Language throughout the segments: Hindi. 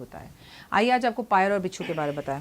होता है। आइए आज आपको पायल और बिच्छू के बारे में बताएं।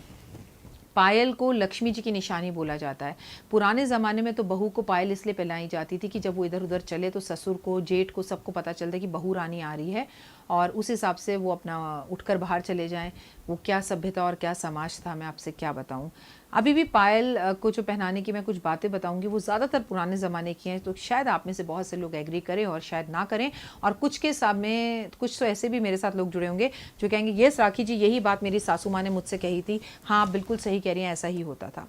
पायल को लक्ष्मी जी की निशानी बोला जाता है। पुराने ज़माने में तो बहू को पायल इसलिए पहनाई जाती थी कि जब वो इधर उधर चले तो ससुर को, जेठ को, सबको पता चलता है कि बहू रानी आ रही है और उस हिसाब से वो अपना उठकर बाहर चले जाएं। वो क्या सभ्यता और क्या समाज था, मैं आपसे क्या बताऊं। अभी भी पायल को जो पहनाने की मैं कुछ बातें बताऊंगी वो ज़्यादातर पुराने ज़माने की हैं, तो शायद आप में से बहुत से लोग एग्री करें और शायद ना करें। और कुछ के सामने कुछ तो ऐसे भी मेरे साथ लोग जुड़े होंगे जो कहेंगे यस राखी जी, यही बात मेरी सासू माँ ने मुझसे कही थी। हाँ, आप बिल्कुल सही कह रही हैं, ऐसा ही होता था।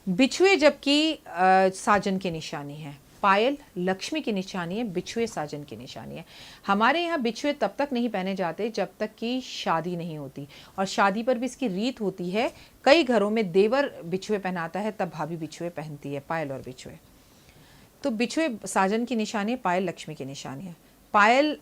बिछुए जबकि साजन की निशानी है, पायल लक्ष्मी की निशानी है, बिछुए साजन की निशानी है। हमारे यहाँ बिछुए तब तक नहीं पहने जाते जब तक कि शादी नहीं होती, और शादी पर भी इसकी रीत होती है। कई घरों में देवर बिछुए पहनाता है, तब भाभी बिछुए पहनती है, पायल और बिछुए। तो बिछुए साजन की निशानी है, पायल लक्ष्मी की निशानी है। पायल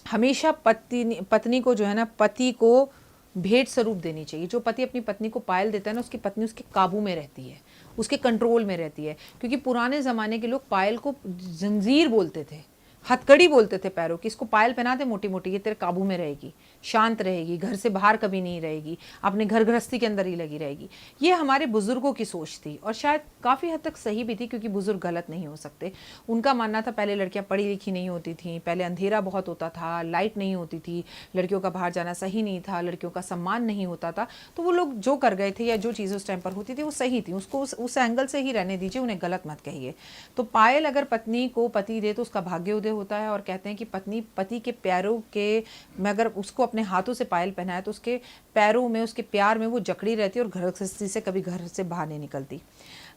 हमेशा पत्नी को जो है ना, पति को भेंट स्वरूप देनी चाहिए। जो पति अपनी पत्नी को पायल देता है ना, उसकी पत्नी उसके काबू में रहती है, उसके कंट्रोल में रहती है। क्योंकि पुराने ज़माने के लोग पायल को जंजीर बोलते थे, हथकड़ी बोलते थे पैरों की। इसको पायल पहना दे मोटी मोटी, ये तेरे काबू में रहेगी, शांत रहेगी, घर से बाहर कभी नहीं रहेगी, अपने घर गृहस्थी के अंदर ही लगी रहेगी। ये हमारे बुजुर्गों की सोच थी और शायद काफ़ी हद तक सही भी थी, क्योंकि बुजुर्ग गलत नहीं हो सकते। उनका मानना था पहले लड़कियां पढ़ी लिखी नहीं होती थी, पहले अंधेरा बहुत होता था, लाइट नहीं होती थी, लड़कियों का बाहर जाना सही नहीं था, लड़कियों का सम्मान नहीं होता था। तो वो लोग जो कर गए थे या जो चीज़ें उस टाइम पर होती थी वो सही थी, उसको उस एंगल से ही रहने दीजिए, उन्हें गलत मत कहिए। तो पायल अगर पत्नी को पति दे तो उसका भाग्योदय होता है। और कहते हैं कि पत्नी पति के पैरों के में अगर उसको अपने हाथों से पायल पहनाए तो उसके पैरों में, उसके प्यार में वो जकड़ी रहती है और गृहस्थी से कभी घर से बाहर नहीं निकलती।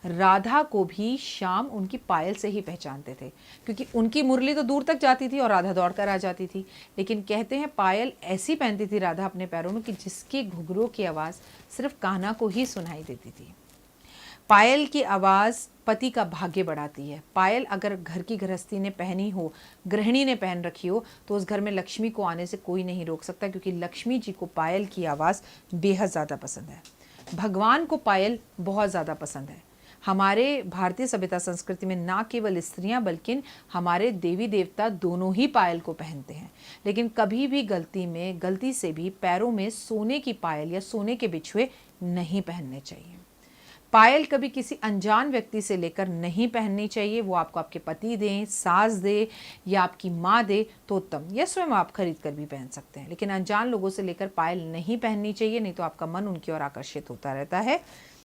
राधा को भी श्याम उनकी पायल से ही पहचानते थे, क्योंकि उनकी मुरली तो दूर तक जाती थी और राधा दौड़ कर आ जाती थी। लेकिन कहते हैं पायल ऐसी पहनती थी राधा अपने पैरों में कि जिसकी घुघरों की आवाज़ सिर्फ कान्हा को ही सुनाई देती थी। पायल की आवाज़ पति का भाग्य बढ़ाती है। पायल अगर घर की गृहस्थी ने पहनी हो, गृहिणी ने पहन रखी हो, तो उस घर में लक्ष्मी को आने से कोई नहीं रोक सकता, क्योंकि लक्ष्मी जी को पायल की आवाज़ बेहद ज़्यादा पसंद है। भगवान को पायल बहुत ज़्यादा पसंद है। हमारे भारतीय सभ्यता संस्कृति में ना केवल स्त्रियां बल्कि हमारे देवी देवता दोनों ही पायल को पहनते हैं। लेकिन कभी भी गलती से भी पैरों में सोने की पायल या सोने के बिछुए नहीं पहनने चाहिए। पायल कभी किसी अनजान व्यक्ति से लेकर नहीं पहननी चाहिए। वो आपको आपके पति दें, सास दे या आपकी माँ दे तो उत्तम, या स्वयं आप खरीद कर भी पहन सकते हैं। लेकिन अनजान लोगों से लेकर पायल नहीं पहननी चाहिए, नहीं तो आपका मन उनकी ओर आकर्षित होता रहता है।